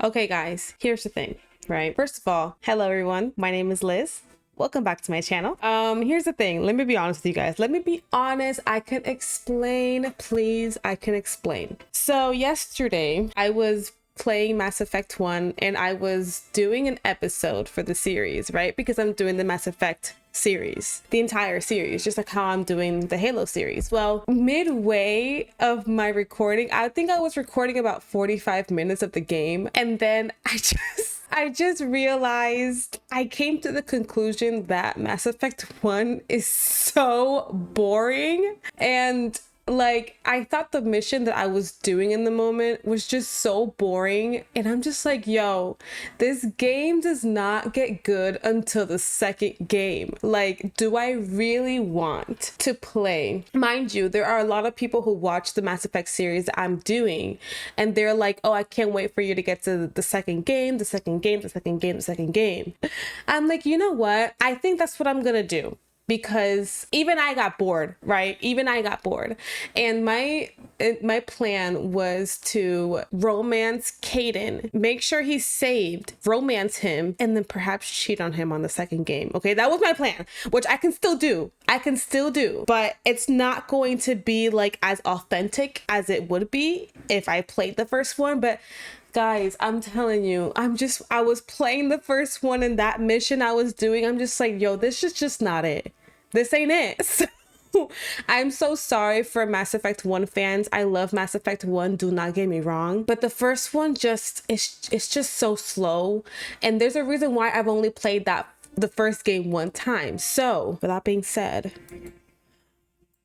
Okay, guys, here's the thing, right? First of all, hello everyone. My name is Liz. Welcome back to my channel. Here's the thing. Let me be honest with you guys. Let me be honest. I can explain, please. I can explain. So yesterday I was playing Mass Effect 1 and I was doing an episode for the series, right? Because I'm doing the Mass Effect series, the entire series, just like how I'm doing the Halo series. Well, midway of my recording, I think I was recording about 45 minutes of the game, and then I just realized, I came to the conclusion that Mass Effect 1 is so boring. And like, I thought the mission that I was doing in the moment was just so boring. And I'm just like, yo, this game does not get good until the second game. Like, do I really want to play? Mind you, there are a lot of people who watch the Mass Effect series that I'm doing, and they're like, oh, I can't wait for you to get to the second game, the second game, the second game, the second game. I'm like, you know what? I think that's what I'm gonna do. Because even I got bored, right? Even I got bored. And my plan was to romance Caden, make sure he's saved, romance him, and then perhaps cheat on him on the second game. Okay, that was my plan, which I can still do. But it's not going to be like as authentic as it would be if I played the first one. But guys, I'm telling you, I was playing the first one, and that mission I was doing, I'm just like, yo, this is just not it. This ain't it. So, I'm so sorry for Mass Effect 1 fans. I love Mass Effect 1, do not get me wrong. But the first one it's just so slow. And there's a reason why I've only played the first game one time. So, with that being said,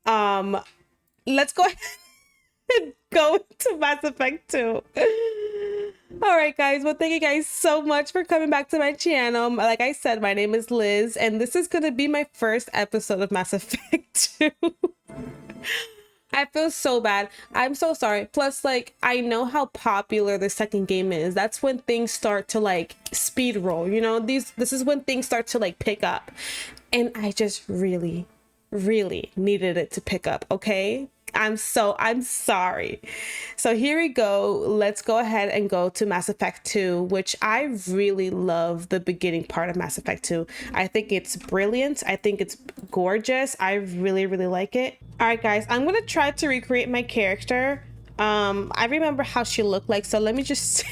let's go ahead and go to Mass Effect 2. All right, guys. Well, thank you guys so much for coming back to my channel. Like I said, my name is Liz, and this is going to be my first episode of Mass Effect 2. I feel so bad. I'm so sorry. Plus, like, I know how popular the second game is. That's when things start to, like, speed roll, you know? This is when things start to, like, pick up. And I just really, really needed it to pick up, okay? I'm sorry. So here we go. Let's go ahead and go to Mass Effect 2, which I really love the beginning part of Mass Effect 2. I think it's brilliant. I think it's gorgeous. I really, really like it. All right, guys, I'm going to try to recreate my character. I remember how she looked like, so let me just...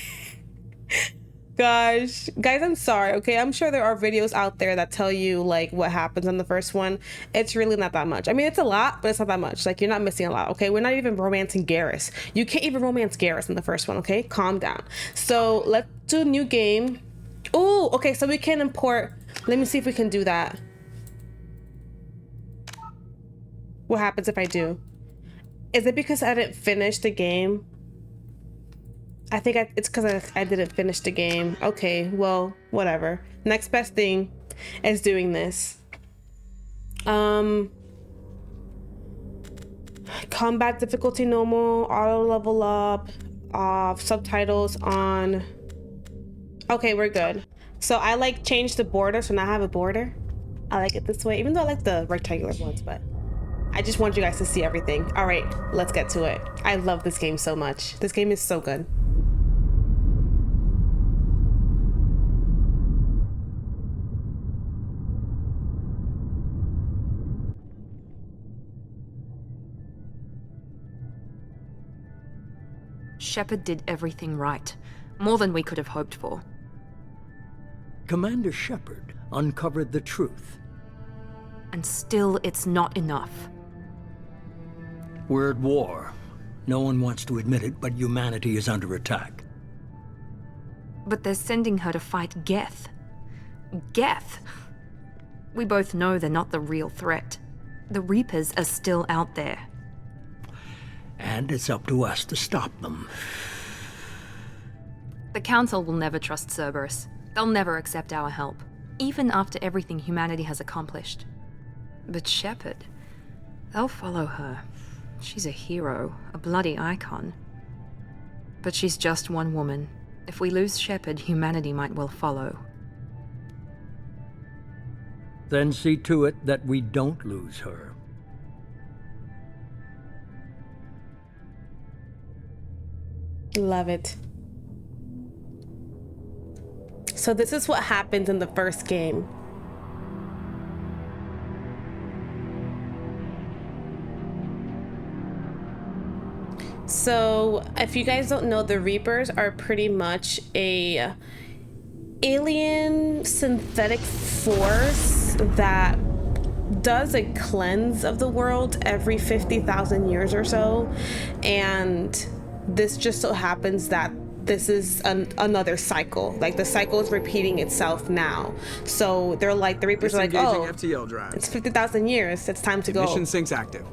Gosh, guys, I'm sorry, okay? I'm sure there are videos out there that tell you, like, what happens in the first one. It's really not that much. I mean, it's a lot, but it's not that much. Like, you're not missing a lot, okay? We're not even romancing Garrus. You can't even romance Garrus in the first one, okay? Calm down. So, let's do a new game. Oh, okay, so we can import... Let me see if we can do that. What happens if I do? Is it because I didn't finish the game? I think it's because I didn't finish the game. Okay, well, whatever. Next best thing is doing this. Combat difficulty normal, auto level up, subtitles on. Okay, we're good. So I like changed the border, so now I have a border. I like it this way, even though I like the rectangular ones, but I just want you guys to see everything. All right, let's get to it. I love this game so much. This game is so good. Shepard did everything right. More than we could have hoped for. Commander Shepard uncovered the truth. And still, it's not enough. We're at war. No one wants to admit it, but humanity is under attack. But they're sending her to fight Geth. Geth! We both know they're not the real threat. The Reapers are still out there. And it's up to us to stop them. The Council will never trust Cerberus. They'll never accept our help, even after everything humanity has accomplished. But Shepard, they'll follow her. She's a hero, a bloody icon. But she's just one woman. If we lose Shepard, humanity might well follow. Then see to it that we don't lose her. Love it. So this is what happened in the first game. So if you guys don't know, the Reapers are pretty much a alien synthetic force that does a cleanse of the world every 50,000 years or so, and this just so happens that this is another cycle. Like, the cycle is repeating itself now. So they're like, the Reapers are like, oh, FTL drive. it's 50,000 years, it's time to go. Mission syncs active.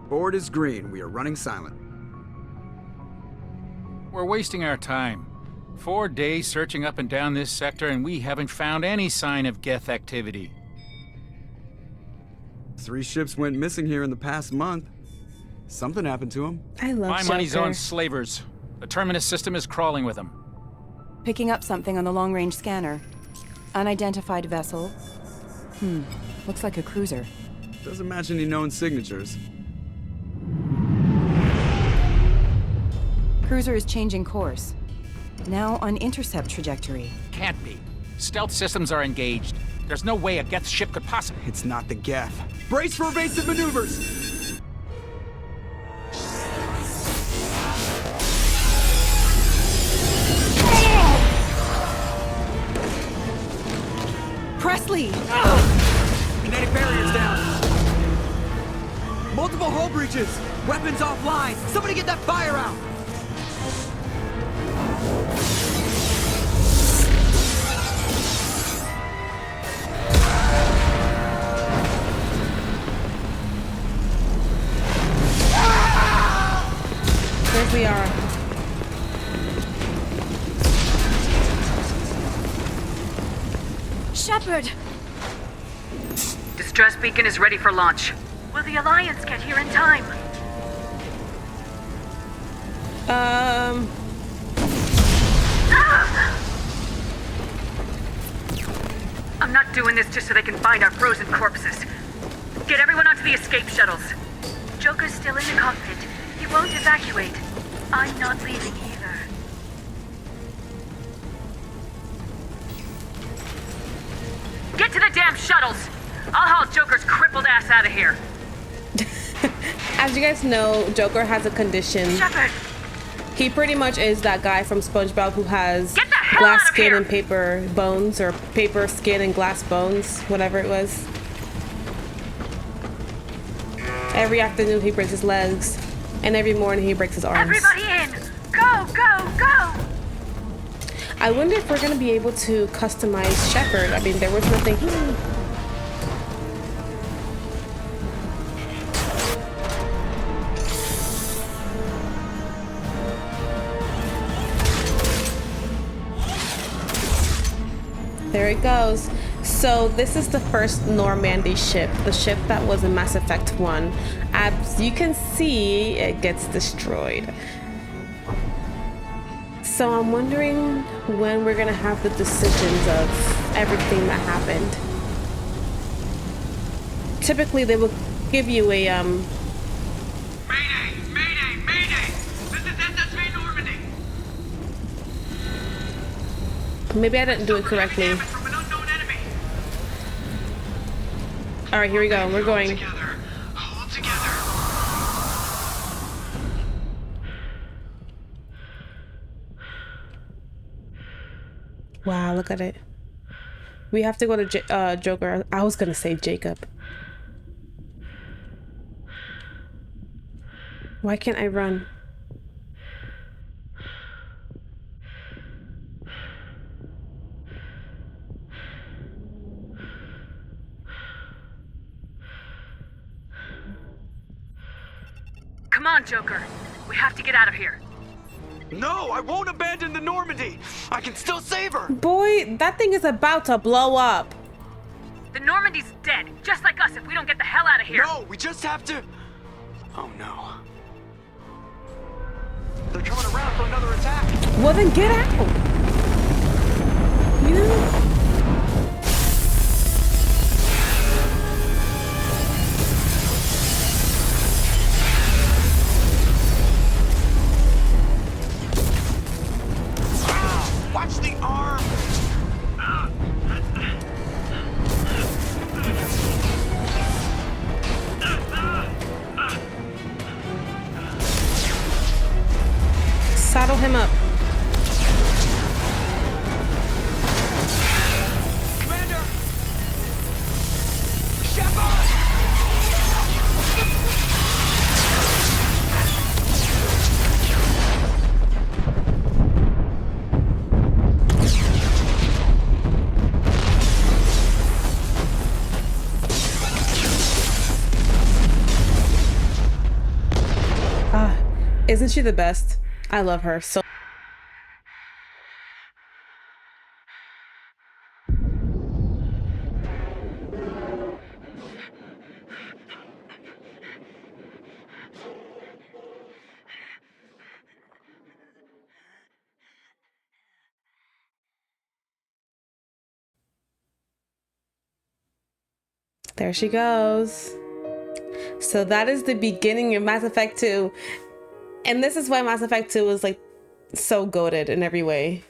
Board is green. We are running silent. We're wasting our time. 4 days searching up and down this sector, and we haven't found any sign of Geth activity. 3 ships went missing here in the past month. Something happened to them. I love My money's Joker. on slavers. The Terminus system is crawling with them. Picking up something on the long-range scanner. Unidentified vessel. Looks like a cruiser. Doesn't match any known signatures. Cruiser is changing course. Now on intercept trajectory. Can't be. Stealth systems are engaged. There's no way a Geth ship could possibly... It's not the Geth. Brace for evasive maneuvers! Presley! Kinetic barriers down. Multiple hull breaches. Weapons offline. Somebody get that fire out. There we are. Shepard! Distress beacon is ready for launch. Will the Alliance get here in time? I'm not doing this just so they can find our frozen corpses. Get everyone onto the escape shuttles. Joker's still in the cockpit. He won't evacuate. I'm not leaving either. Get to the damn shuttles! I'll haul Joker's crippled ass out of here. As you guys know, Joker has a condition. Shepard! He pretty much is that guy from SpongeBob who has Get the hell glass out of skin here! and paper bones, or paper skin and glass bones, whatever it was. Every afternoon he breaks his legs, and every morning he breaks his arms. Everybody in! Go, go, go! I wonder if we're gonna be able to customize Shepard. I mean, there was nothing. There it goes. So this is the first Normandy ship, the ship that was in Mass Effect 1. As you can see, it gets destroyed. So I'm wondering when we're gonna have the decisions of everything that happened. Typically they will give you a Mayday! Mayday! Mayday! This is SSV Normandy! maybe I didn't do it correctly. Damage from an unknown enemy. All right, here we go. We're going. Together. Hold together. Wow, look at it. We have to go to Joker. I was gonna say Jacob. Why can't I run? Come on, Joker. We have to get out of here. No, I won't abandon the Normandy. I can still save her. Boy, that thing is about to blow up. The Normandy's dead, just like us if we don't get the hell out of here. No, we just have to... Oh no. They're coming around for another attack. Well, then get out. You know? Watch saddle him up. Commander! Shepard! Isn't she the best? I love her so. There she goes. So that is the beginning of Mass Effect 2. And this is why Mass Effect 2 was like so goated in every way.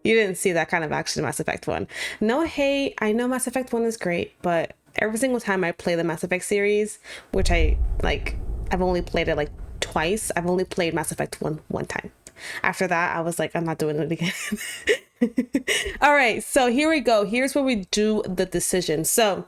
You didn't see that kind of action in Mass Effect 1. No hate, I know Mass Effect 1 is great, but every single time I play the Mass Effect series, which I've only played it like twice. I've only played Mass Effect 1 one time. After that, I was like, I'm not doing it again. All right, so here we go. Here's where we do the decision. So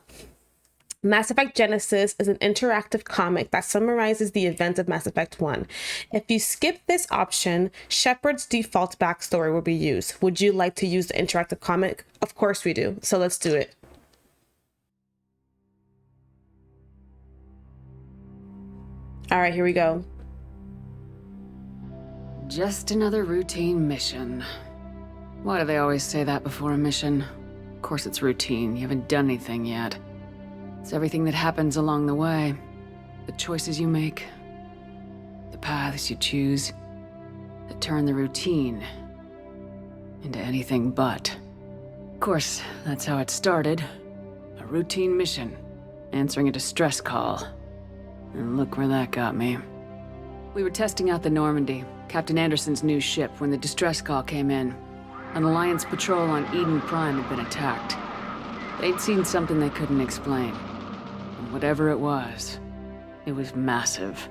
Mass Effect Genesis is an interactive comic that summarizes the events of Mass Effect 1. If you skip this option, Shepard's default backstory will be used. Would you like to use the interactive comic? Of course we do. So let's do it. All right, here we go. Just another routine mission. Why do they always say that before a mission? Of course it's routine. You haven't done anything yet. It's everything that happens along the way. The choices you make, the paths you choose, that turn the routine into anything but. Of course, that's how it started. A routine mission, answering a distress call. And look where that got me. We were testing out the Normandy, Captain Anderson's new ship, when the distress call came in. An Alliance patrol on Eden Prime had been attacked. They'd seen something they couldn't explain. And whatever it was massive.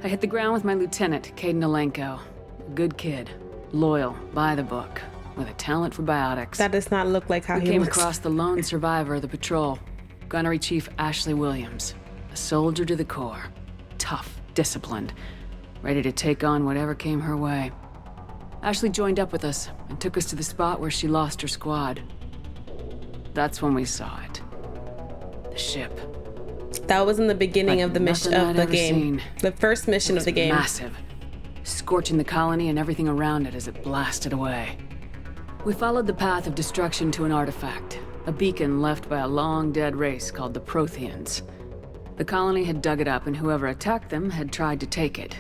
I hit the ground with my lieutenant, Caden Alenko. A good kid, loyal, by the book, with a talent for biotics. That does not look like how We he came looks. across the lone survivor of the patrol, Gunnery Chief Ashley Williams. A soldier to the core. Tough, disciplined, ready to take on whatever came her way. Ashley joined up with us and took us to the spot where she lost her squad. That's when we saw it. The ship. That was in the beginning Like of the mission nothing of I'd the ever game. seen. The first mission of the game. Massive. Scorching the colony and everything around it as it blasted away. We followed the path of destruction to an artifact. A beacon left by a long-dead race called the Protheans. The colony had dug it up, and whoever attacked them had tried to take it.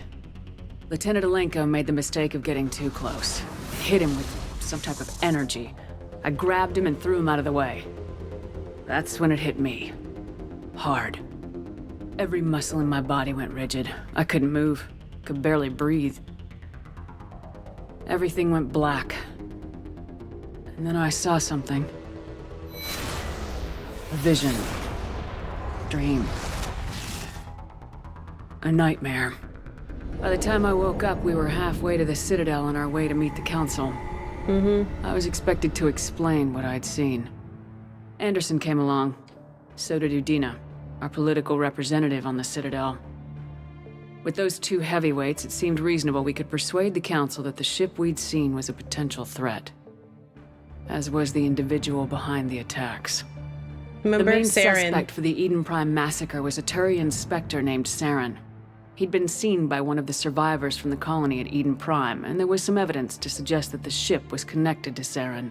Lieutenant Alenko made the mistake of getting too close. It hit him with some type of energy. I grabbed him and threw him out of the way. That's when it hit me. Hard. Every muscle in my body went rigid. I couldn't move. Could barely breathe. Everything went black. And then I saw something. A vision. Dream. A nightmare. By the time I woke up, we were halfway to the Citadel on our way to meet the Council. I was expected to explain what I'd seen. Anderson came along. So did Udina, our political representative on the Citadel. With those two heavyweights, it seemed reasonable we could persuade the Council that the ship we'd seen was a potential threat. As was the individual behind the attacks. Remember The main Saren? suspect for the Eden Prime massacre was a Turian Spectre named Saren. He'd been seen by one of the survivors from the colony at Eden Prime, and there was some evidence to suggest that the ship was connected to Saren.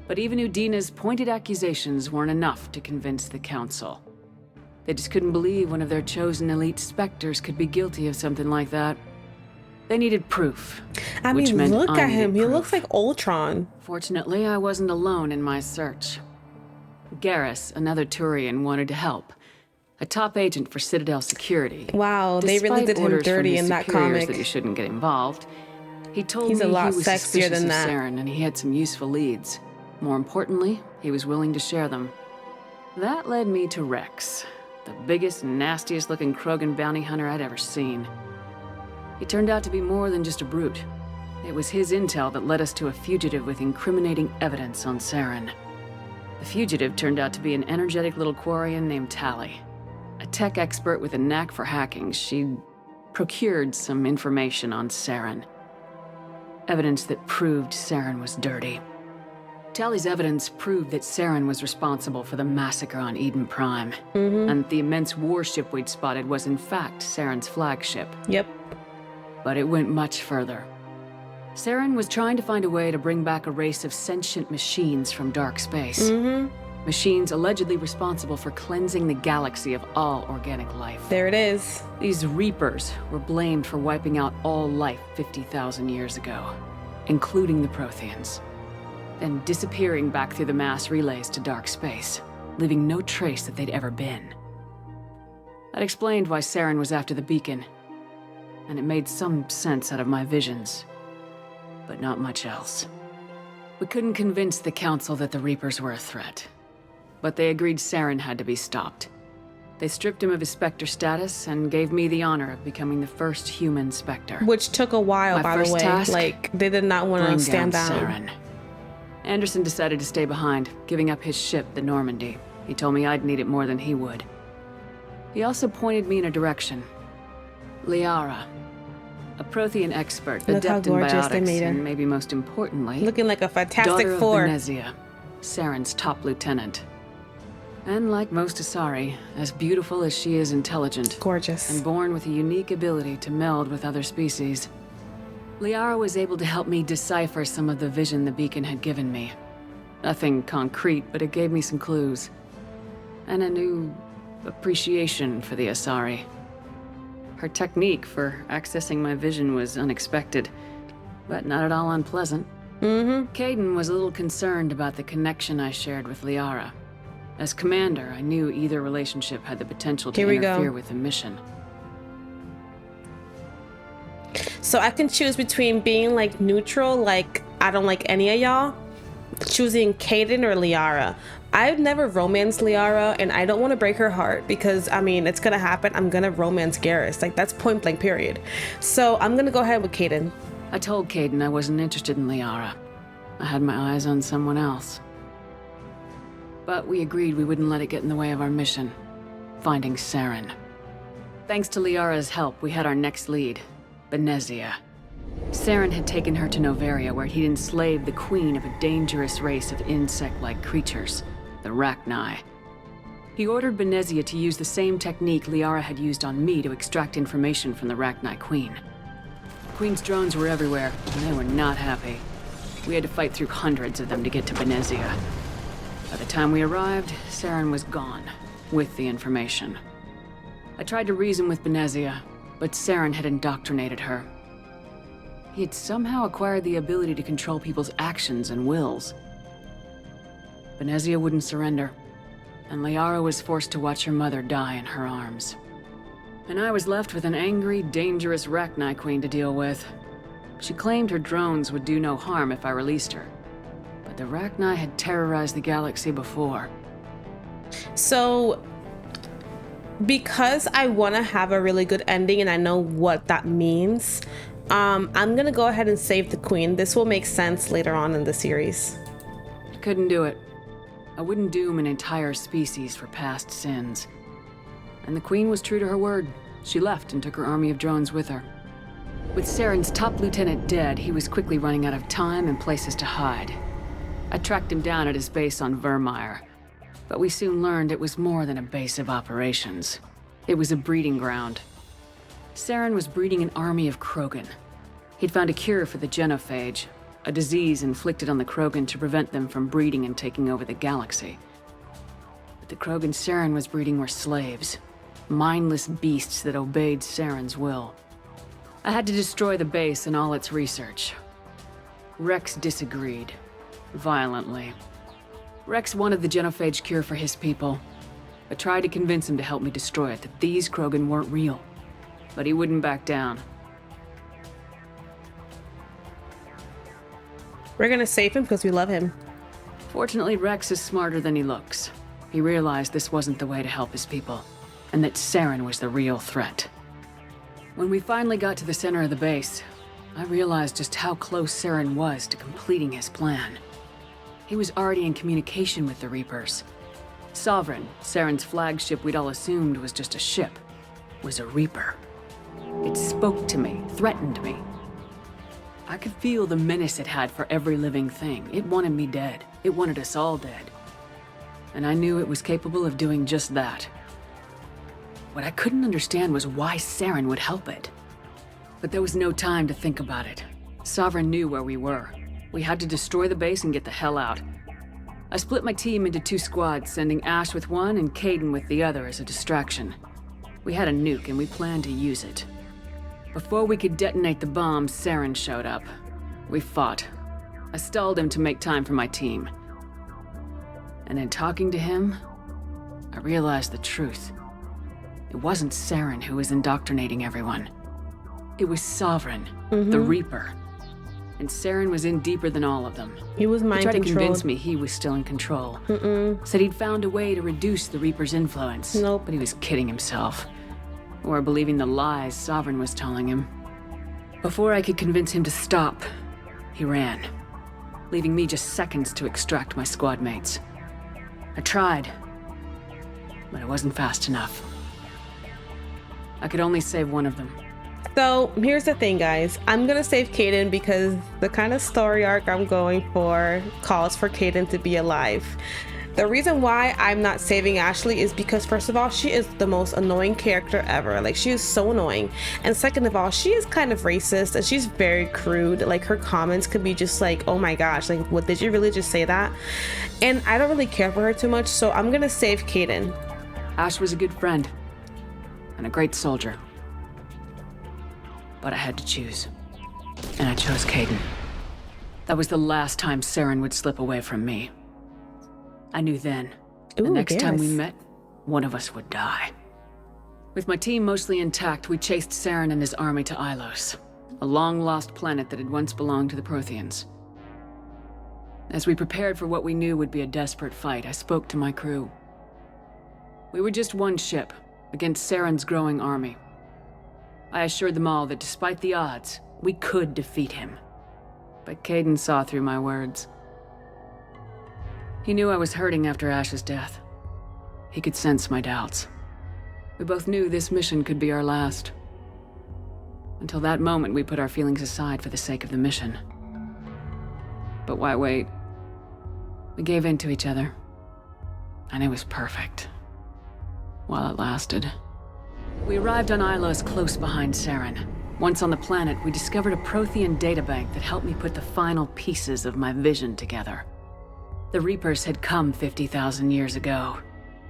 But even Udina's pointed accusations weren't enough to convince the Council. They just couldn't believe one of their chosen elite Spectres could be guilty of something like that. They needed proof. I which mean, meant look I at needed him. He proof. looks like Ultron. Fortunately, I wasn't alone in my search. Garrus, another Turian, wanted to help. A top agent for Citadel Security. Wow, they really Despite did him orders from dirty his in that superiors comic. that he shouldn't get involved. He told He's me a lot he was sexier suspicious than of that. Saren, and he had some useful leads. More importantly, he was willing to share them. That led me to Rex, the biggest, nastiest-looking Krogan bounty hunter I'd ever seen. He turned out to be more than just a brute. It was his intel that led us to a fugitive with incriminating evidence on Saren. The fugitive turned out to be an energetic little Quarian named Tally. A tech expert with a knack for hacking, she'd procured some information on Saren. Evidence that proved Saren was dirty. Tally's evidence proved that Saren was responsible for the massacre on Eden Prime, and the immense warship we'd spotted was in fact Saren's flagship. Yep. But it went much further. Saren was trying to find a way to bring back a race of sentient machines from dark space. Machines allegedly responsible for cleansing the galaxy of all organic life. There it is. These Reapers were blamed for wiping out all life 50,000 years ago, including the Protheans, then disappearing back through the mass relays to dark space, leaving no trace that they'd ever been. That explained why Saren was after the beacon, and it made some sense out of my visions, but not much else. We couldn't convince the Council that the Reapers were a threat, but they agreed Saren had to be stopped. They stripped him of his Spectre status and gave me the honor of becoming the first human Spectre. Which took a while, My by the first way. task? Like, they did not want Bring to stand down down. Saren. Anderson decided to stay behind, giving up his ship, the Normandy. He told me I'd need it more than he would. He also pointed me in a direction. Liara, a Prothean expert, Look how adept in gorgeous they biotics, made her. and maybe most importantly, Looking like a Fantastic daughter Four. of Venezia, Saren's top lieutenant. And like most Asari, as beautiful as she is intelligent, Gorgeous. and born with a unique ability to meld with other species. Liara was able to help me decipher some of the vision the beacon had given me. Nothing concrete, but it gave me some clues. And a new appreciation for the Asari. Her technique for accessing my vision was unexpected, but not at all unpleasant. Caden was a little concerned about the connection I shared with Liara. As commander, I knew either relationship had the potential to Here we go. interfere with the mission. So I can choose between being like neutral, like I don't like any of y'all, choosing Caden or Liara. I've never romanced Liara, and I don't want to break her heart because, I mean, it's gonna happen. I'm gonna romance Garrus. Like, that's point blank, period. So I'm gonna go ahead with Caden. I told Caden I wasn't interested in Liara. I had my eyes on someone else. But we agreed we wouldn't let it get in the way of our mission, finding Saren. Thanks to Liara's help, we had our next lead, Venezia. Saren had taken her to Noveria, where he'd enslaved the queen of a dangerous race of insect-like creatures, the Rachni. He ordered Venezia to use the same technique Liara had used on me to extract information from the Rachni queen. The queen's drones were everywhere, and they were not happy. We had to fight through hundreds of them to get to Venezia. By the time we arrived, Saren was gone, with the information. I tried to reason with Venezia, but Saren had indoctrinated her. He had somehow acquired the ability to control people's actions and wills. Venezia wouldn't surrender, and Liara was forced to watch her mother die in her arms. And I was left with an angry, dangerous Rachni queen to deal with. She claimed her drones would do no harm if I released her. But the Rachni had terrorized the galaxy before. So, because I want to have a really good ending and I know what that means, I'm gonna go ahead and save the queen. This will make sense later on in the series. I couldn't do it. I wouldn't doom an entire species for past sins. And the queen was true to her word. She left and took her army of drones with her. With Saren's top lieutenant dead, he was quickly running out of time and places to hide. I tracked him down at his base on Vermeer, but we soon learned it was more than a base of operations. It was a breeding ground. Saren was breeding an army of Krogan. He'd found a cure for the genophage, a disease inflicted on the Krogan to prevent them from breeding and taking over the galaxy. But the Krogan Saren was breeding were slaves, mindless beasts that obeyed Saren's will. I had to destroy the base and all its research. Rex disagreed, violently. Rex wanted the genophage cure for his people. I tried to convince him to help me destroy it, that these Krogan weren't real. But he wouldn't back down. We're gonna save him because we love him. Fortunately, Rex is smarter than he looks. He realized this wasn't the way to help his people, and that Saren was the real threat. When we finally got to the center of the base, I realized just how close Saren was to completing his plan. He was already in communication with the Reapers. Sovereign, Saren's flagship we'd all assumed was just a ship, was a Reaper. It spoke to me, threatened me. I could feel the menace it had for every living thing. It wanted me dead. It wanted us all dead. And I knew it was capable of doing just that. What I couldn't understand was why Saren would help it. But there was no time to think about it. Sovereign knew where we were. We had to destroy the base and get the hell out. I split my team into 2 squads, sending Ash with one and Kaidan with the other as a distraction. We had a nuke and we planned to use it. Before we could detonate the bomb, Saren showed up. We fought. I stalled him to make time for my team. And in talking to him, I realized the truth. It wasn't Saren who was indoctrinating everyone. It was Sovereign, the Reaper. And Saren was in deeper than all of them. He was mind controlled. He tried to convince me he was still in control. Said he'd found a way to reduce the Reaper's influence. Nope. But he was kidding himself. Or believing the lies Sovereign was telling him. Before I could convince him to stop, he ran, leaving me just seconds to extract my squad mates. I tried, but I wasn't fast enough. I could only save one of them. So here's the thing, guys. I'm gonna save Kaidan because the kind of story arc I'm going for calls for Kaidan to be alive. The reason why I'm not saving Ashley is because, first of all, she is the most annoying character ever. Like, she is so annoying. And second of all, she is kind of racist and she's very crude. Like, her comments could be just like, oh my gosh, like, what, did you really just say that? And I don't really care for her too much, so I'm gonna save Kaidan. Ash was a good friend and a great soldier. But I had to choose. And I chose Kaidan. That was the last time Saren would slip away from me. I knew then, the next time we met, one of us would die. With my team mostly intact, we chased Saren and his army to Ilos, a long-lost planet that had once belonged to the Protheans. As we prepared for what we knew would be a desperate fight, I spoke to my crew. We were just one ship, against Saren's growing army. I assured them all that despite the odds, we could defeat him. But Kaidan saw through my words. He knew I was hurting after Ash's death. He could sense my doubts. We both knew this mission could be our last. Until that moment, we put our feelings aside for the sake of the mission. But why wait? We gave in to each other. And it was perfect. While it lasted. We arrived on Ilos close behind Saren. Once on the planet, we discovered a Prothean databank that helped me put the final pieces of my vision together. The Reapers had come 50,000 years ago,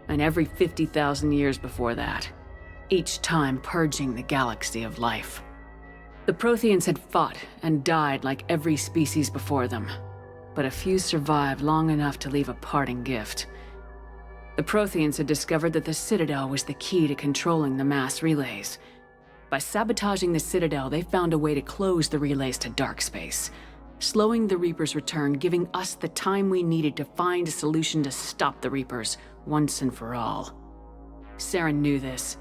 and every 50,000 years before that, each time purging the galaxy of life. The Protheans had fought and died like every species before them, but a few survived long enough to leave a parting gift. The Protheans had discovered that the Citadel was the key to controlling the mass relays. By sabotaging the Citadel, they found a way to close the relays to dark space, slowing the Reapers' return, giving us the time we needed to find a solution to stop the Reapers once and for all. Saren knew this.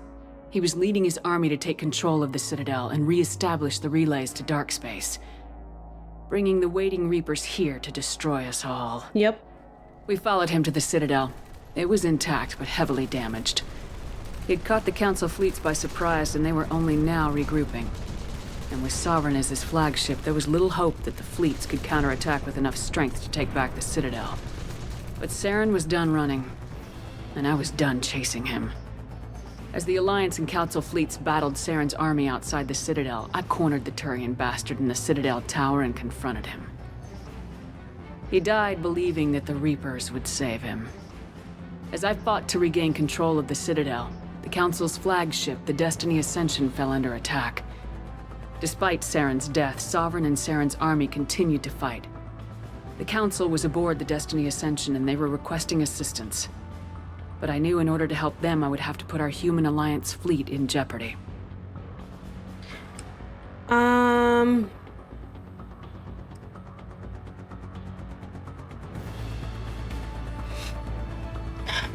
He was leading his army to take control of the Citadel and re-establish the relays to dark space, bringing the waiting Reapers here to destroy us all. Yep. We followed him to the Citadel. It was intact, but heavily damaged. He'd caught the Council fleets by surprise, and they were only now regrouping. And with Sovereign as his flagship, there was little hope that the fleets could counterattack with enough strength to take back the Citadel. But Saren was done running, and I was done chasing him. As the Alliance and Council fleets battled Saren's army outside the Citadel, I cornered the Turian bastard in the Citadel tower and confronted him. He died believing that the Reapers would save him. As I fought to regain control of the Citadel, the Council's flagship, the Destiny Ascension, fell under attack. Despite Saren's death, Sovereign and Saren's army continued to fight. The Council was aboard the Destiny Ascension and they were requesting assistance. But I knew in order to help them, I would have to put our human Alliance fleet in jeopardy.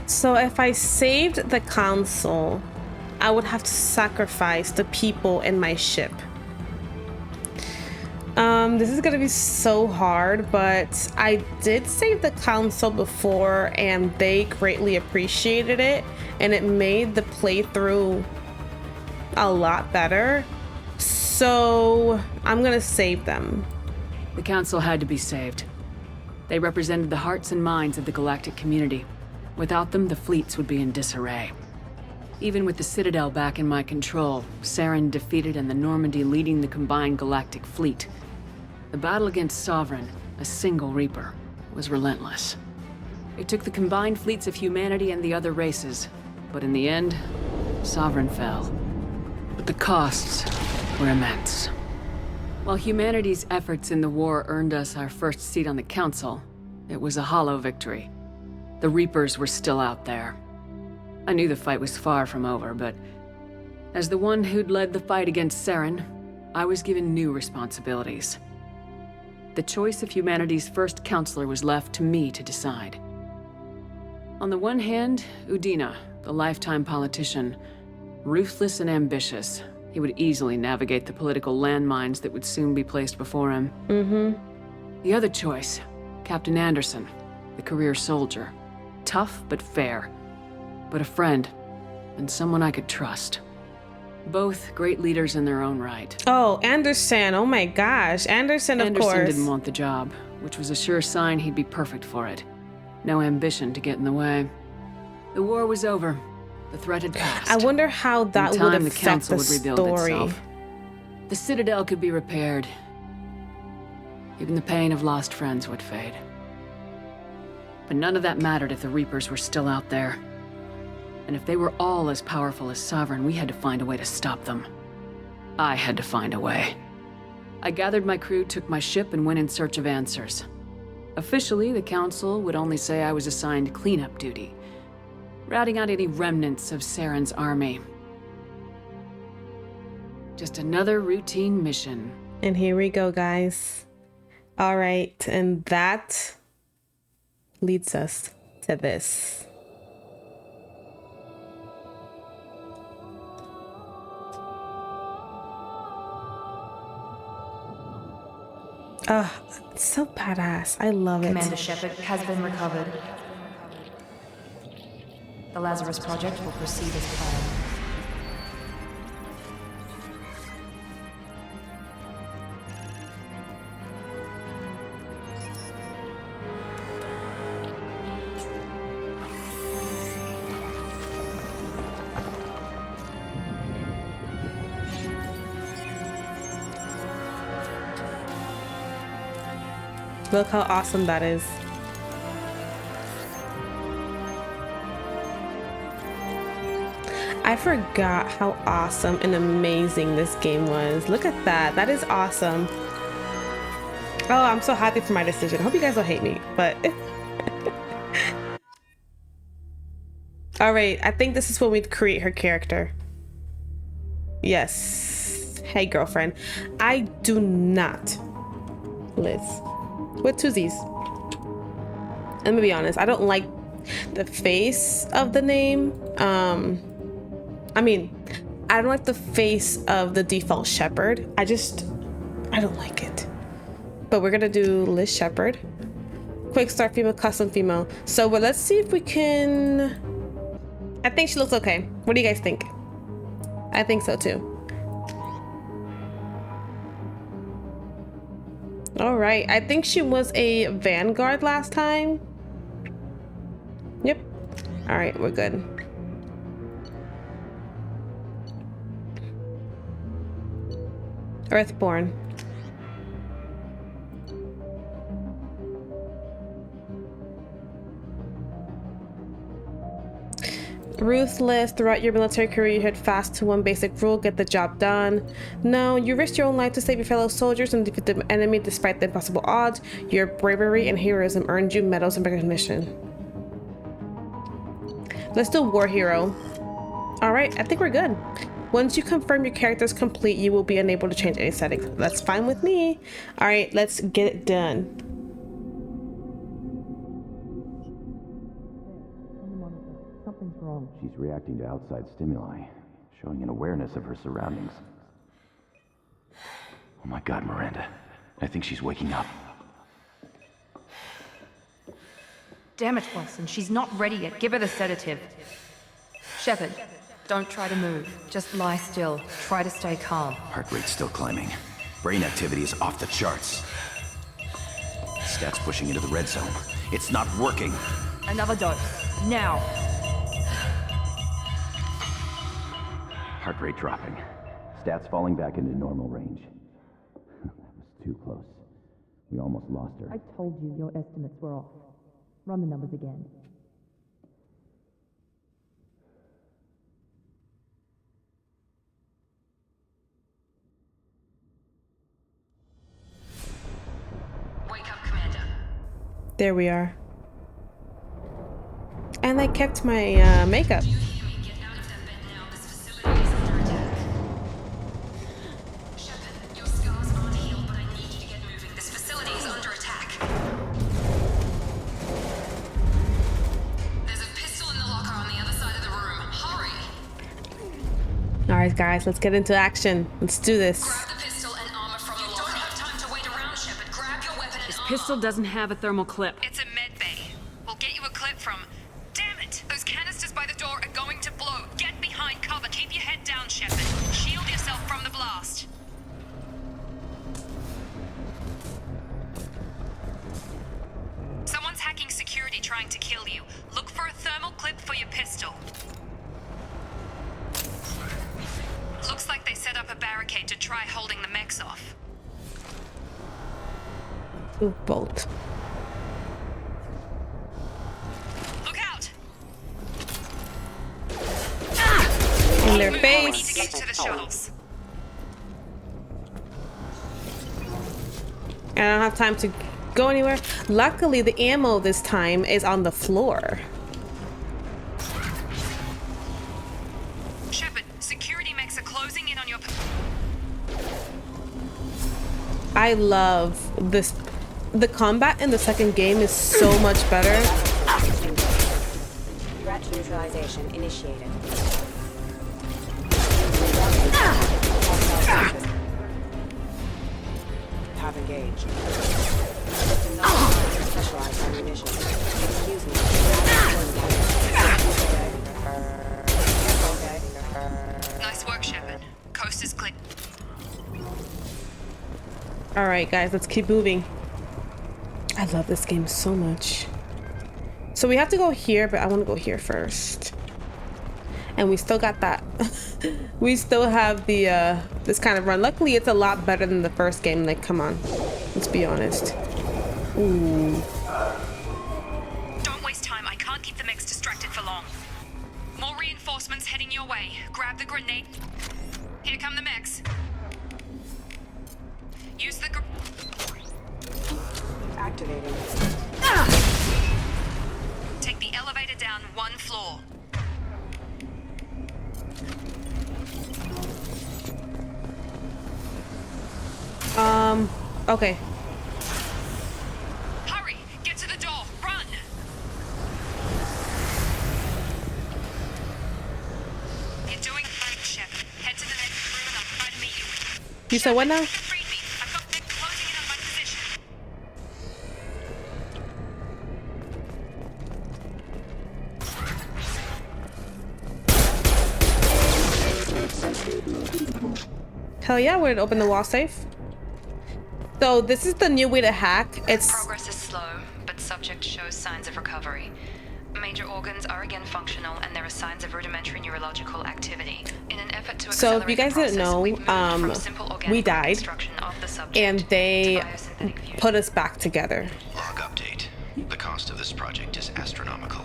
So if I saved the Council, I would have to sacrifice the people in my ship. This is gonna be so hard, but I did save the council before and they greatly appreciated it, and it made the playthrough a lot better. So I'm gonna save them. The Council had to be saved. They represented the hearts and minds of the galactic community. Without them, the fleets would be in disarray. Even with the Citadel back in my control, Saren defeated and the Normandy leading the combined galactic fleet, the battle against Sovereign, a single Reaper, was relentless. It took the combined fleets of humanity and the other races, but in the end, Sovereign fell. But the costs were immense. While humanity's efforts in the war earned us our first seat on the Council, it was a hollow victory. The Reapers were still out there. I knew the fight was far from over, but as the one who'd led the fight against Saren, I was given new responsibilities. The choice of humanity's first counselor was left to me to decide. On the one hand, Udina, the lifetime politician, ruthless and ambitious. He would easily navigate the political landmines that would soon be placed before him. The other choice, Captain Anderson, the career soldier. Tough but fair, but a friend, and someone I could trust. Both great leaders in their own right. Oh, Anderson. Oh my gosh. Anderson, of course. Anderson didn't want the job, which was a sure sign he'd be perfect for it. No ambition to get in the way. The war was over. The threat had passed. I wonder how that would affect the Council would rebuild story. itself. The Citadel could be repaired. Even the pain of lost friends would fade. But none of that mattered if the Reapers were still out there. And if they were all as powerful as Sovereign, we had to find a way to stop them. I had to find a way. I gathered my crew, took my ship, and went in search of answers. Officially, the Council would only say I was assigned cleanup duty, routing out any remnants of Saren's army. Just another routine mission. And here we go, guys. All right, and that leads us to this. Oh, it's so badass. I love it. Commander Shepard has been recovered. The Lazarus Project will proceed as planned. Look how awesome that is. I forgot how awesome and amazing this game was. Look at that. That is awesome. Oh, I'm so happy for my decision. Hope you guys don't hate me, but all right, I think this is when we create her character. Yes. Hey, girlfriend. I do not, Liz, with two Z's. Let me be honest. I don't like the face of the name. I mean, I don't like the face of the default Shepard. I don't like it. But we're gonna do Liz Shepard. Quick start female, custom female. So, but let's see if we can. I think she looks okay. What do you guys think? I think so too. All right, I think she was a Vanguard last time. Yep. All right, we're good. Earthborn. Ruthless. Throughout your military career, you head fast to one basic rule: get the job done. No, you risked your own life to save your fellow soldiers and defeat the enemy despite the impossible odds. Your bravery and heroism earned you medals and recognition. Let's do War Hero. All right, I think we're good. Once you confirm your character is complete, you will be unable to change any settings. That's fine with me. All right, let's get it done. She's reacting to outside stimuli. showing an awareness of her surroundings. Oh my God, Miranda. I think she's waking up. Damn it, Watson, she's not ready yet. Give her the sedative. Shepard, don't try to move. Just lie still. Try to stay calm. Heart rate's still climbing. Brain activity is off the charts. Stats pushing into the red zone. It's not working. Another dose. Now. Heart rate dropping. Stats falling back into normal range. That was too close. We almost lost her. I told you your estimates were off. Run the numbers again. Wake up, Commander. There we are. And I kept my makeup. Do you hear me? Get out of that bed now. This facility is under attack. Shepard, your scars aren't healed, but I need you to get moving. This facility is under attack. There's a pistol in the locker on the other side of the room. Hurry! All right, guys, let's get into action. Let's do this. Grab the pistol and armor from the locker. You don't have time to wait around, Shepard. Grab your weapon and armor. Pistol doesn't have a thermal clip. It's a med bay. We'll get you a clip from... Damn it! Those canisters by the door are going to blow. Get behind cover. Keep your head down, Shepard. Shield yourself from the blast. Someone's hacking security trying to kill you. Look for a thermal clip for your pistol. Looks like they set up a barricade to try holding the mechs off. Ooh, bolt. Look out! In their We need to face. get to the shuttles. And I don't have time to go anywhere. Luckily, the ammo this time is on the floor. Shepard, security mechs are closing in on your... I love this. The combat in the second game is so much better. Threat neutralization initiated. Have engaged. Specialized ammunition. Excuse me. Nice work, Shepard. Coast is clear. All right, guys, let's keep moving. I love this game so much. So we have to go here, but I want to go here first. And we still got that. We still have the this kind of run. Luckily, it's a lot better than the first game. Like, come on, let's be honest. Ooh. Don't waste time. I can't keep the mechs distracted for long. More reinforcements heading your way. Grab the grenade. Here come the mechs. Use the Activating. Take the elevator down one floor. Okay. Hurry! Get to the door! Run! You're doing fine, Shepard. Head to the next room and I'll try to meet you. You said what now? Read me. I've got mechs closing in on my position. Hell yeah, we're gonna open the wall safe. So this is the new way to hack. It's Progress is slow, but subject shows signs of recovery. Major organs are again functional, and there are signs of rudimentary neurological activity. In an effort to so if accelerate you guys the didn't process, know, we've moved from simple organic we died, reconstruction of the subject and they to biosynthetic fusion. put us back together. Log update. The cost of this project is astronomical.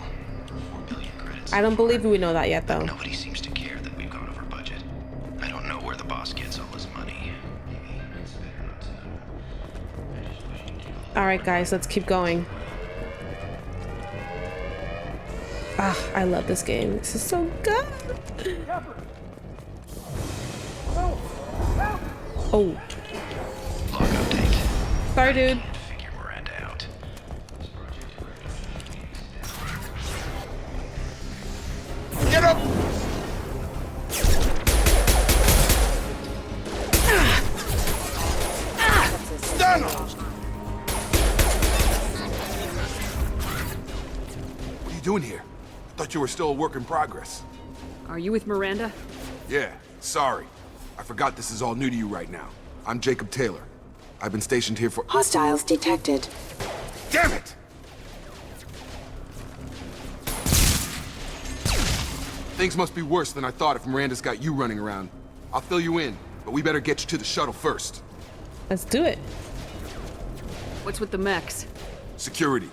4 billion credits. I don't believe we know that yet, though. Nobody seems to care that we've gone over budget. I don't know where the boss gets all his money. All right, guys, let's keep going. Ah, I love this game. This is so good. Oh. Log update. Sorry, dude. Figure Miranda out. Get up! doing here? I thought you were still a work in progress. Are you with Miranda? Yeah, sorry. I forgot this is all new to you right now. I'm Jacob Taylor. I've been stationed here for— Hostiles detected. Damn it! Things must be worse than I thought if Miranda's got you running around. I'll fill you in, but we better get you to the shuttle first. Let's do it. What's with the mechs? Security.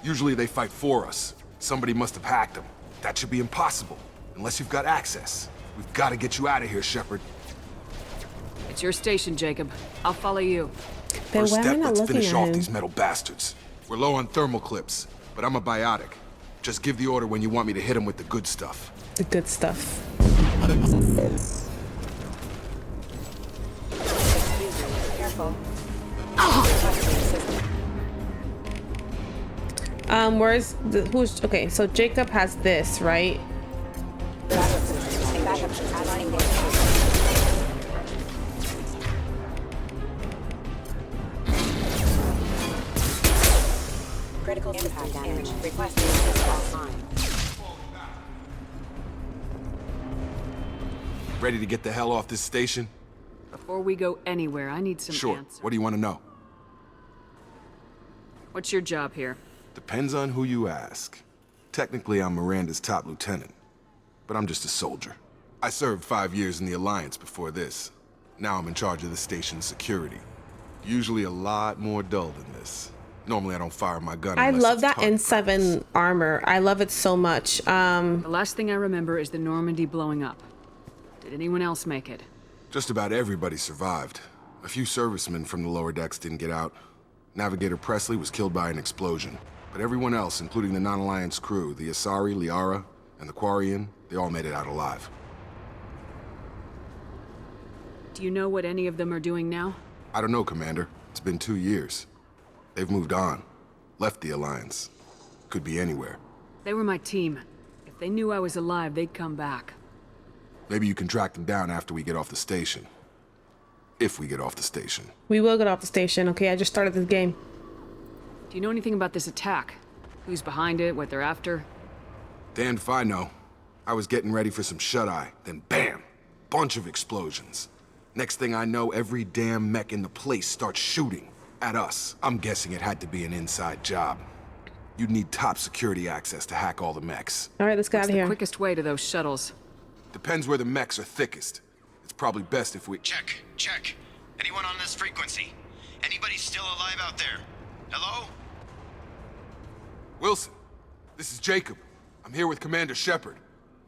Usually they fight for us. Somebody must have hacked them. That should be impossible, unless you've got access. We've got to get you out of here, Shepard. It's your station, Jacob. I'll follow you. Then First why am I step, not let's looking finish at off him? these metal bastards. We're low on thermal clips, but I'm a biotic. Just give the order when you want me to hit them with the good stuff. The good stuff. Careful. Where's the, who's, okay, so Jacob has this, right? Critical impact damage. Requesting offline. Ready to get the hell off this station? Before we go anywhere, I need some Sure. answers. What do you want to know? What's your job here? Depends on who you ask. Technically, I'm Miranda's top lieutenant, but I'm just a soldier. I served 5 years in the Alliance before this. Now I'm in charge of the station's security. Usually a lot more dull than this. Normally I don't fire my gun I unless love it's that target N7 armor. I love it so much. The last thing I remember is the Normandy blowing up. Did anyone else make it? Just about everybody survived. A few servicemen from the lower decks didn't get out. Navigator Presley was killed by an explosion. But everyone else, including the non-Alliance crew, the Asari, Liara, and the Quarian, they all made it out alive. Do you know what any of them are doing now? I don't know, Commander. It's been 2 years. They've moved on. Left the Alliance. Could be anywhere. They were my team. If they knew I was alive, they'd come back. Maybe you can track them down after we get off the station. If we get off the station. We will get off the station. Okay, I just started this game. Do you know anything about this attack? Who's behind it, what they're after? Damned if I know. I was getting ready for some shut-eye, then bam! Bunch of explosions. Next thing I know, every damn mech in the place starts shooting at us. I'm guessing it had to be an inside job. You'd need top security access to hack all the mechs. All right, let's get out What's of the here. quickest way to those shuttles? Depends where the mechs are thickest. It's probably best if we— Check. Anyone on this frequency? Anybody still alive out there? Hello? Wilson, this is Jacob. I'm here with Commander Shepard.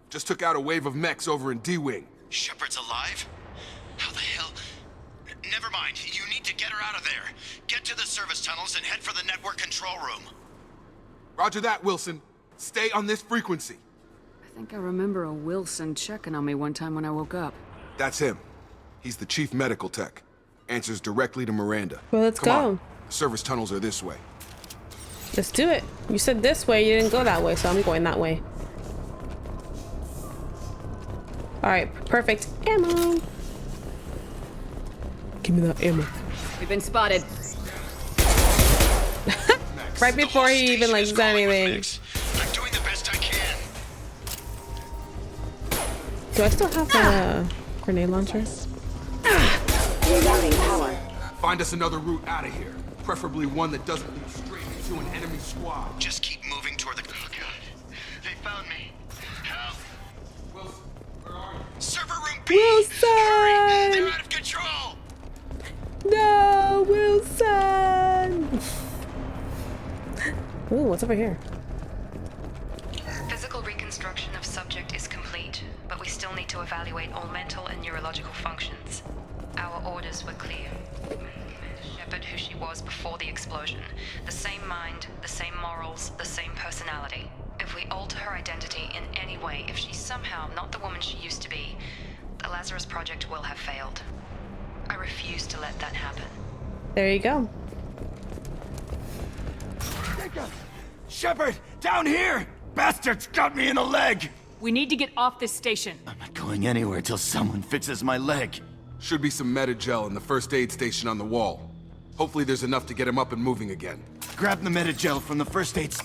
Just took out a wave of mechs over in D-Wing. Shepard's alive? How the hell? Never mind. You need to get her out of there. Get to the service tunnels and head for the network control room. Roger that, Wilson. Stay on this frequency. I think I remember a Wilson checking on me one time when I woke up. That's him. He's the chief medical tech. Answers directly to Miranda. Well, let's Come go. on. The service tunnels are this way. Let's do it. You said this way, you didn't go that way, so I'm going that way. All right, perfect. Ammo. Give me that ammo. We've been spotted. Right before he even like said anything. I'm doing the best I can. Do I still have a grenade launcher? Find us another route out of here. Preferably one that doesn't lead straight into an enemy squad. Just keep moving toward the— Oh, God. They found me. Help! Wilson, where are you? Server room B! Wilson! Hurry! They're out of control! No, Wilson! Ooh, what's over here? Physical reconstruction of subject is complete, but we still need to evaluate all mental and neurological functions. Our orders were clear. Commander Shepard, who she was before the explosion. The same mind, the same morals, the same personality. If we alter her identity in any way, if she's somehow not the woman she used to be, the Lazarus Project will have failed. I refuse to let that happen. There you go. Shepard, down here! Bastards got me in the leg! We need to get off this station. I'm not going anywhere till someone fixes my leg. Should be some Metagel in the first aid station on the wall. Hopefully there's enough to get him up and moving again. Grab the Metagel from the first aid.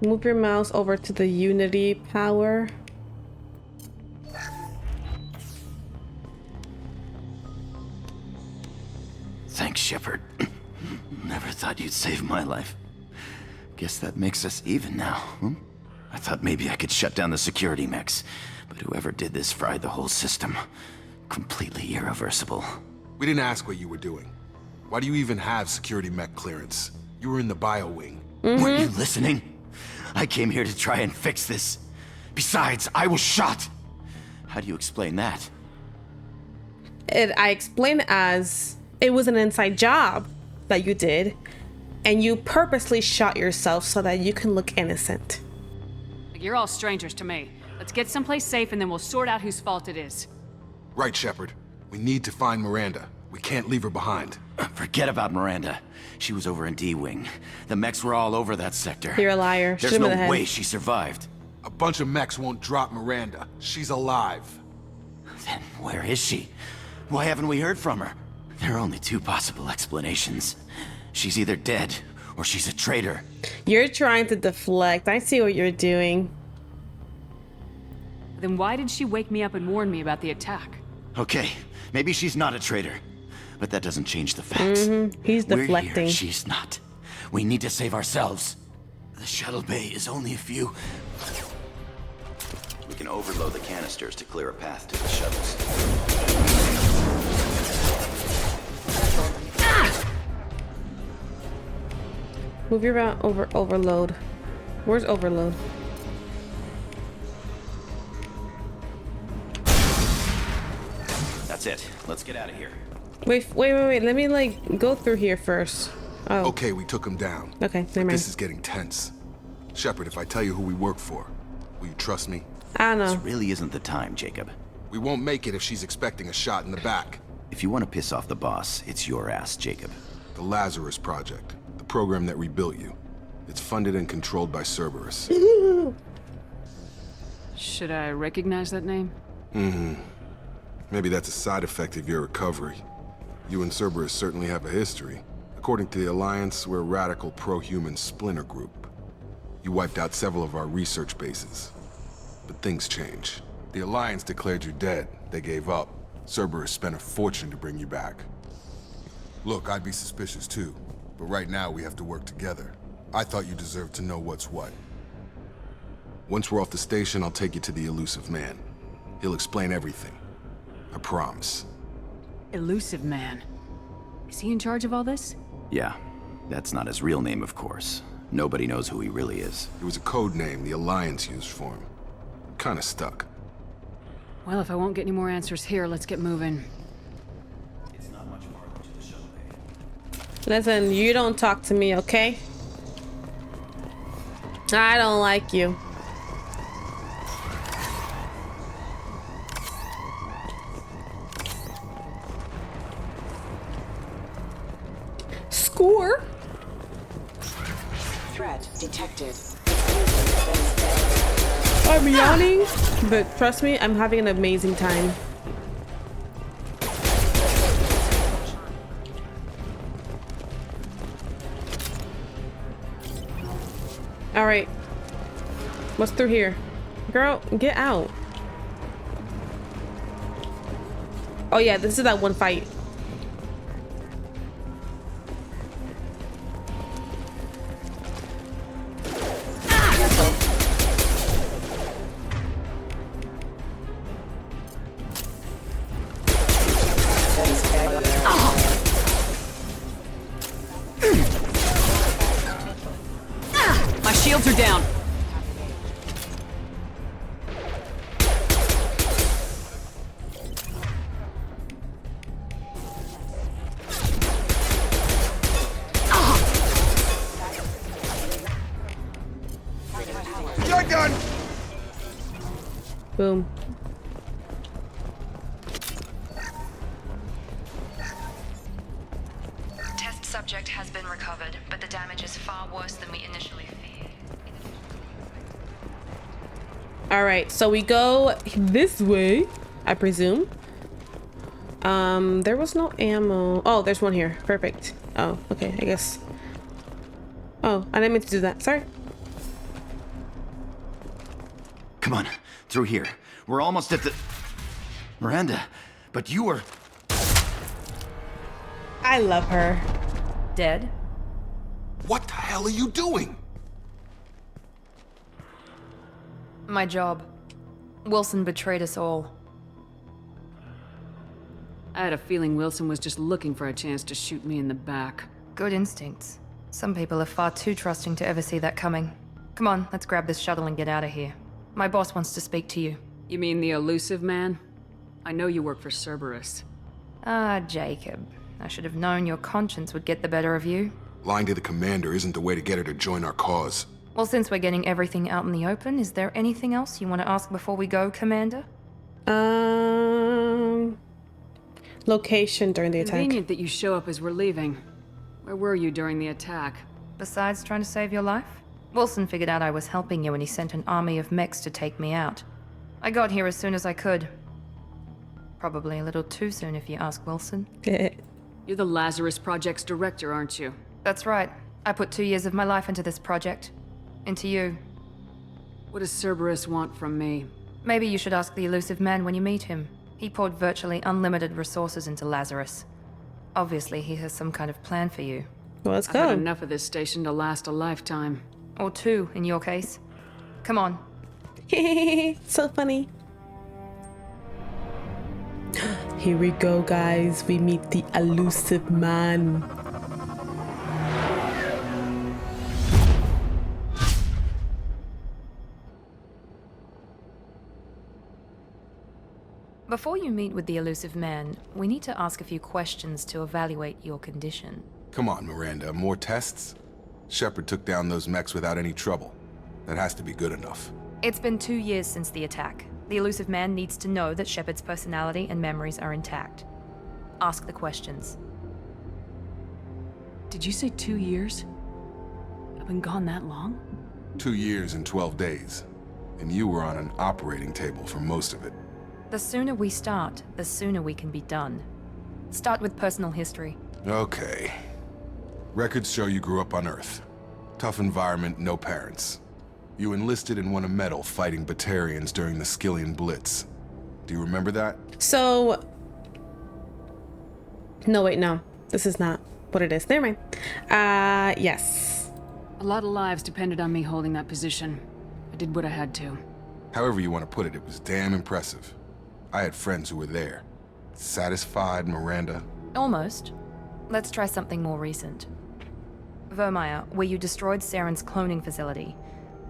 Move your mouse over to the Unity power. Thanks, Shepard. Never thought you'd save my life. Guess that makes us even now, hmm? I thought maybe I could shut down the security mechs, but whoever did this fried the whole system. Completely irreversible. We didn't ask what you were doing. Why do you even have security mech clearance? You were in the bio wing. Weren't you listening? I came here to try and fix this. Besides, I was shot. How do you explain that? I explain it as it was an inside job that you did, and you purposely shot yourself so that you can look innocent. You're all strangers to me. Let's get someplace safe and then we'll sort out whose fault it is. Right, Shepard. We need to find Miranda. We can't leave her behind. Forget about Miranda. She was over in D-Wing. The mechs were all over that sector. You're a liar. There's Shoot him in the no head. way she survived. A bunch of mechs won't drop Miranda. She's alive. Then where is she? Why haven't we heard from her? There are only two possible explanations. She's either dead or she's a traitor. You're trying to deflect. I see what you're doing. Then why did she wake me up and warn me about the attack? Okay, maybe she's not a traitor, but that doesn't change the facts. He's We're deflecting. here, she's not. We need to save ourselves. The shuttle bay is only a few. We can overload the canisters to clear a path to the shuttles. Move your route over overload. Where's overload? That's it. Let's get out of here. Wait. Let me like go through here first. Oh. Okay, we took him down. Okay, never mind. This is getting tense. Shepard, if I tell you who we work for, will you trust me? I don't know. This really isn't the time, Jacob. We won't make it if she's expecting a shot in the back. If you want to piss off the boss, it's your ass, Jacob. The Lazarus Project, the program that rebuilt you. It's funded and controlled by Cerberus. Should I recognize that name? Maybe that's a side effect of your recovery. You and Cerberus certainly have a history. According to the Alliance, we're a radical pro-human splinter group. You wiped out several of our research bases. But things change. The Alliance declared you dead. They gave up. Cerberus spent a fortune to bring you back. Look, I'd be suspicious too, but right now we have to work together. I thought you deserved to know what's what. Once we're off the station, I'll take you to the Illusive Man. He'll explain everything. I promise. Illusive Man. Is he in charge of all this? Yeah, that's not his real name, of course. Nobody knows who he really is. It was a code name the Alliance used for him. Kinda stuck. Well, if I won't get any more answers here, let's get moving. It's not much farther to the shuttle bay. Listen, you don't talk to me, okay? I don't like you. Score. Threat detected. I'm yawning, but trust me, I'm having an amazing time. All right, what's through here? Girl, get out. Oh yeah, this is that one fight. My shields are down. Shotgun! Boom. Test subject has been recovered, but the damage is far worse than we initially feared. All right, so we go this way, I presume. There was no ammo. Oh, there's one here. Perfect. Oh, okay, I guess. Oh, I didn't mean to do that. Sorry. Come on, through here. We're almost at the... Miranda, but you were... I love her. Dead? What the hell are you doing? My job. Wilson betrayed us all. I had a feeling Wilson was just looking for a chance to shoot me in the back. Good instincts. Some people are far too trusting to ever see that coming. Come on, let's grab this shuttle and get out of here. My boss wants to speak to you. You mean the Illusive man? I know you work for Cerberus. Ah, Jacob. I should have known your conscience would get the better of you. Lying to the commander isn't the way to get her to join our cause. Well, since we're getting everything out in the open, is there anything else you want to ask before we go, Commander? Location during the attack. Convenient that you show up as we're leaving. Where were you during the attack? Besides trying to save your life? Wilson figured out I was helping you and he sent an army of mechs to take me out. I got here as soon as I could. Probably a little too soon if you ask Wilson. You're the Lazarus Project's director, aren't you? That's right. I put 2 years of my life into this project. Into you. What does Cerberus want from me? Maybe you should ask the Illusive man when you meet him. He poured virtually unlimited resources into Lazarus. Obviously, he has some kind of plan for you. Well, let's I've go. had enough of this station to last a lifetime. Or 2, in your case. Come on. So funny. Here we go, guys. We meet the Illusive man. Before you meet with the Illusive man, we need to ask a few questions to evaluate your condition. Come on, Miranda. More tests? Shepard took down those mechs without any trouble. That has to be good enough. It's been 2 years since the attack. The Illusive man needs to know that Shepard's personality and memories are intact. Ask the questions. Did you say 2 years? I've been gone that long? 2 years and 12 days. And you were on an operating table for most of it. The sooner we start, the sooner we can be done. Start with personal history. Okay. Records show you grew up on Earth. Tough environment, no parents. You enlisted and won a medal fighting Batarians during the Skillian Blitz. Do you remember that? So... No, wait, no. This is not what it is. Never mind. Yes. A lot of lives depended on me holding that position. I did what I had to. However you want to put it, it was damn impressive. I had friends who were there. Satisfied, Miranda? Almost. Let's try something more recent. Vermeer, where you destroyed Saren's cloning facility.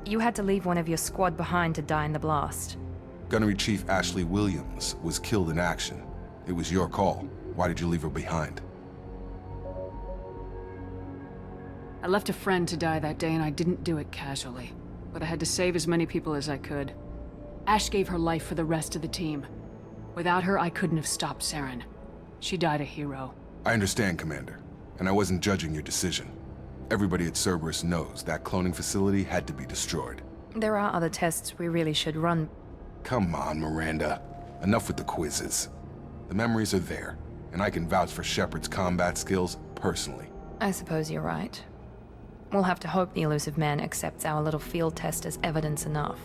You had to leave one of your squad behind to die in the blast. Gunnery Chief Ashley Williams was killed in action. It was your call. Why did you leave her behind? I left a friend to die that day and I didn't do it casually. But I had to save as many people as I could. Ash gave her life for the rest of the team. Without her, I couldn't have stopped Saren. She died a hero. I understand, Commander. And I wasn't judging your decision. Everybody at Cerberus knows that cloning facility had to be destroyed. There are other tests we really should run. Come on, Miranda. Enough with the quizzes. The memories are there, and I can vouch for Shepard's combat skills personally. I suppose you're right. We'll have to hope the Illusive man accepts our little field test as evidence enough.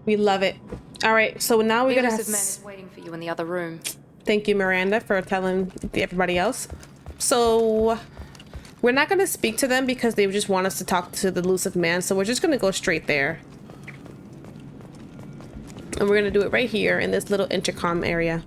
We love it. All right, so now we're The gonna... Illusive man is waiting for you in the other room. Thank you, Miranda, for telling everybody else. So we're not gonna speak to them because they just want us to talk to the Illusive man, so we're just gonna go straight there. And we're gonna do it right here in this little intercom area.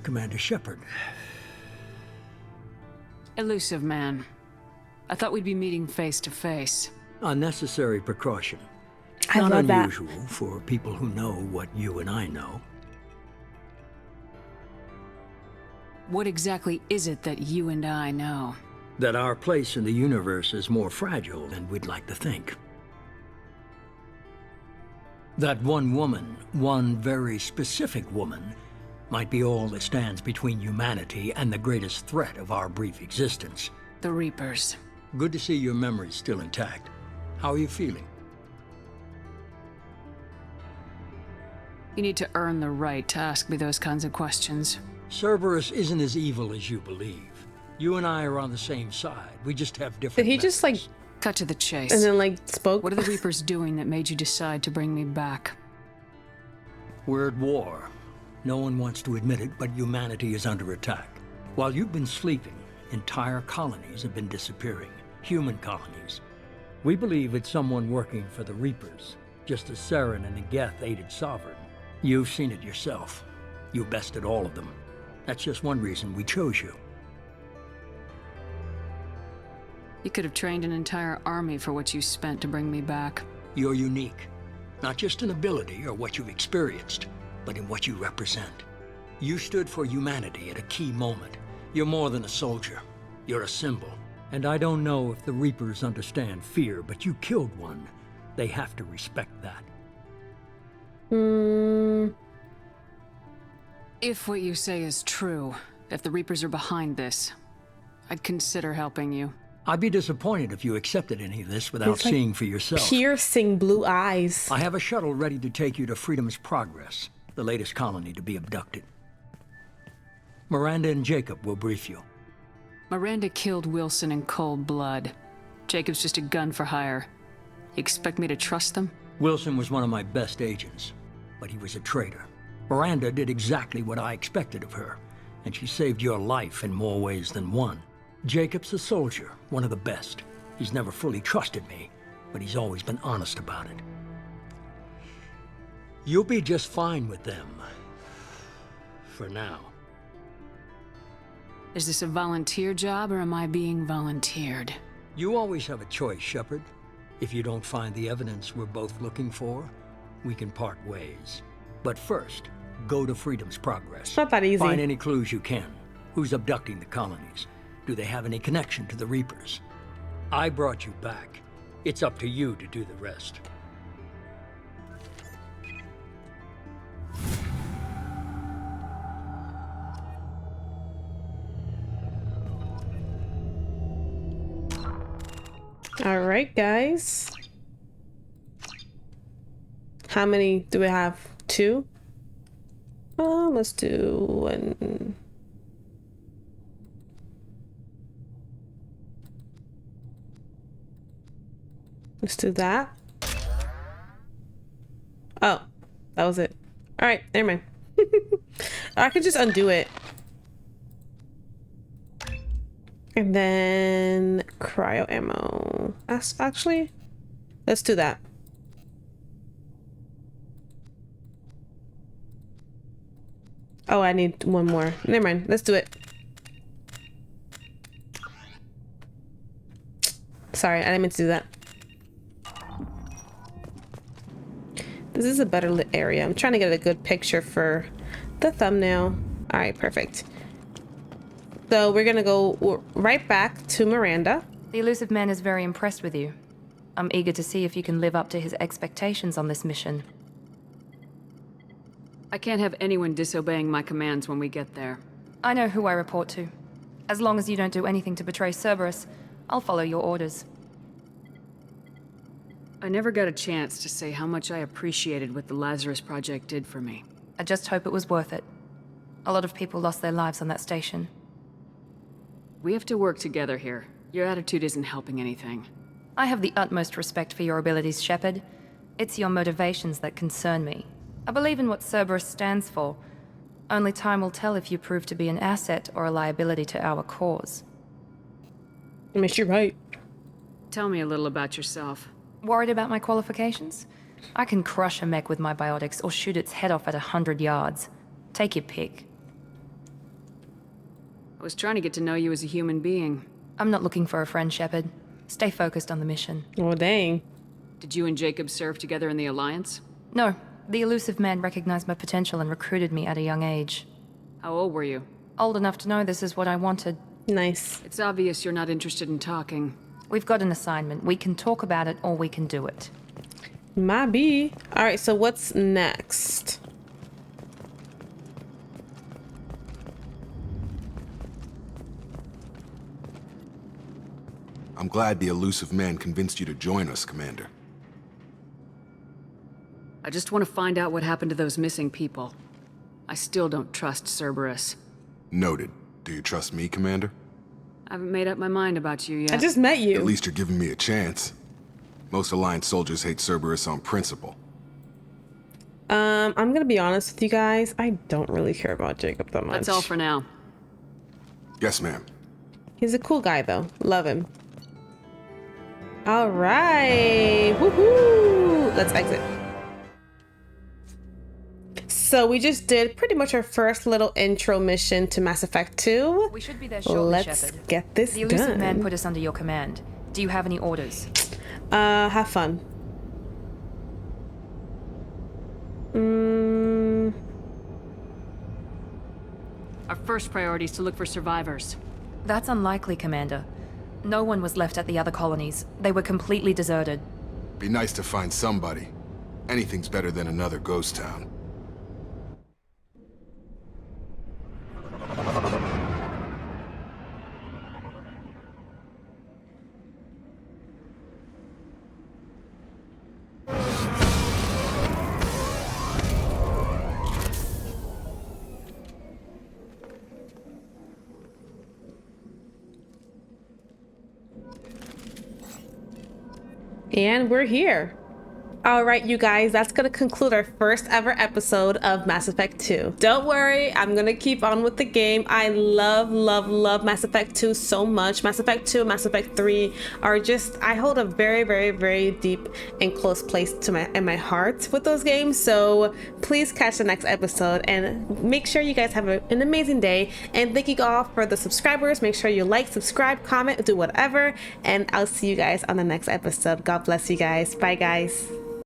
Commander Shepard. Illusive man. I thought we'd be meeting face to face. Unnecessary precaution. I Not love that. unusual for people who know what you and I know. What exactly is it that you and I know? That our place in the universe is more fragile than we'd like to think. That one woman, one very specific woman, might be all that stands between humanity and the greatest threat of our brief existence. The Reapers. Good to see your memory's still intact. How are you feeling? You need to earn the right to ask me those kinds of questions. Cerberus isn't as evil as you believe. You and I are on the same side. We just have different Did he just like cut to the chase? And then like spoke? What are the Reapers doing that made you decide to bring me back? We're at war. No one wants to admit it, but humanity is under attack. While you've been sleeping, entire colonies have been disappearing. Human colonies. We believe it's someone working for the Reapers, just as Saren and Geth aided Sovereign. You've seen it yourself. You bested all of them. That's just one reason we chose you. You could have trained an entire army for what you spent to bring me back. You're unique. Not just in ability or what you've experienced, but in what you represent. You stood for humanity at a key moment. You're more than a soldier. You're a symbol. And I don't know if the Reapers understand fear, but you killed one. They have to respect that. If what you say is true, if the Reapers are behind this, I'd consider helping you. I'd be disappointed if you accepted any of this without seeing for yourself. Piercing blue eyes. I have a shuttle ready to take you to Freedom's Progress, the latest colony to be abducted. Miranda and Jacob will brief you. Miranda killed Wilson in cold blood. Jacob's just a gun for hire. You expect me to trust them? Wilson was one of my best agents, but he was a traitor. Miranda did exactly what I expected of her, and she saved your life in more ways than one. Jacob's a soldier, one of the best. He's never fully trusted me, but he's always been honest about it. You'll be just fine with them. For now. Is this a volunteer job, or am I being volunteered? You always have a choice, Shepard. If you don't find the evidence we're both looking for, we can part ways. But first, go to Freedom's Progress. It's not that easy. Find any clues you can. Who's abducting the colonies? Do they have any connection to the Reapers? I brought you back. It's up to you to do the rest. All right, guys. How many do we have? 2? Let's do one. Let's do that. Oh, that was it. All right, never mind. I could just undo it. And then cryo ammo. Actually, let's do that. Oh, I need one more. Never mind. Let's do it. Sorry, I didn't mean to do that. This is a better lit area. I'm trying to get a good picture for the thumbnail. All right, perfect. So we're gonna go right back to Miranda. The Illusive man is very impressed with you. I'm eager to see if you can live up to his expectations on this mission. I can't have anyone disobeying my commands when we get there. I know who I report to. As long as you don't do anything to betray Cerberus, I'll follow your orders. I never got a chance to say how much I appreciated what the Lazarus Project did for me. I just hope it was worth it. A lot of people lost their lives on that station. We have to work together here. Your attitude isn't helping anything. I have the utmost respect for your abilities, Shepard. It's your motivations that concern me. I believe in what Cerberus stands for. Only time will tell if you prove to be an asset or a liability to our cause. I mean, you're right. Tell me a little about yourself. Worried about my qualifications? I can crush a mech with my biotics or shoot its head off at 100 yards. Take your pick. I was trying to get to know you as a human being. I'm not looking for a friend, Shepard. Stay focused on the mission. Oh, dang. Did you and Jacob serve together in the Alliance? No. The Illusive man recognized my potential and recruited me at a young age. How old were you? Old enough to know this is what I wanted. Nice. It's obvious you're not interested in talking. We've got an assignment. We can talk about it or we can do it. Might be. All right, so what's next? I'm glad the Illusive man convinced you to join us, Commander. I just want to find out what happened to those missing people. I still don't trust Cerberus. Noted. Do you trust me, Commander? I haven't made up my mind about you yet. I just met you. At least you're giving me a chance. Most Alliance soldiers hate Cerberus on principle. I'm gonna be honest with you guys. I don't really care about Jacob that much. That's all for now. Yes, ma'am. He's a cool guy, though. Love him. All right. Woohoo! Let's exit. So we just did pretty much our first little intro mission to Mass Effect 2. We should be there shortly, Let's Shepard. get this The Illusive done. man put us under your command. Do you have any orders? Have fun. Our first priority is to look for survivors. That's unlikely, Commander. No one was left at the other colonies. They were completely deserted. Be nice to find somebody. Anything's better than another ghost town. And we're here. All right, you guys, that's gonna conclude our first ever episode of Mass Effect 2. Don't worry, I'm gonna keep on with the game. I love Mass Effect 2 so much. Mass Effect 2 and Mass Effect 3 are just, I hold a very deep and close place to in my heart with those games. So please catch the next episode and make sure you guys have an amazing day. And thank you all for the subscribers. Make sure you like, subscribe, comment, do whatever. And I'll see you guys on the next episode. God bless you guys. Bye, guys.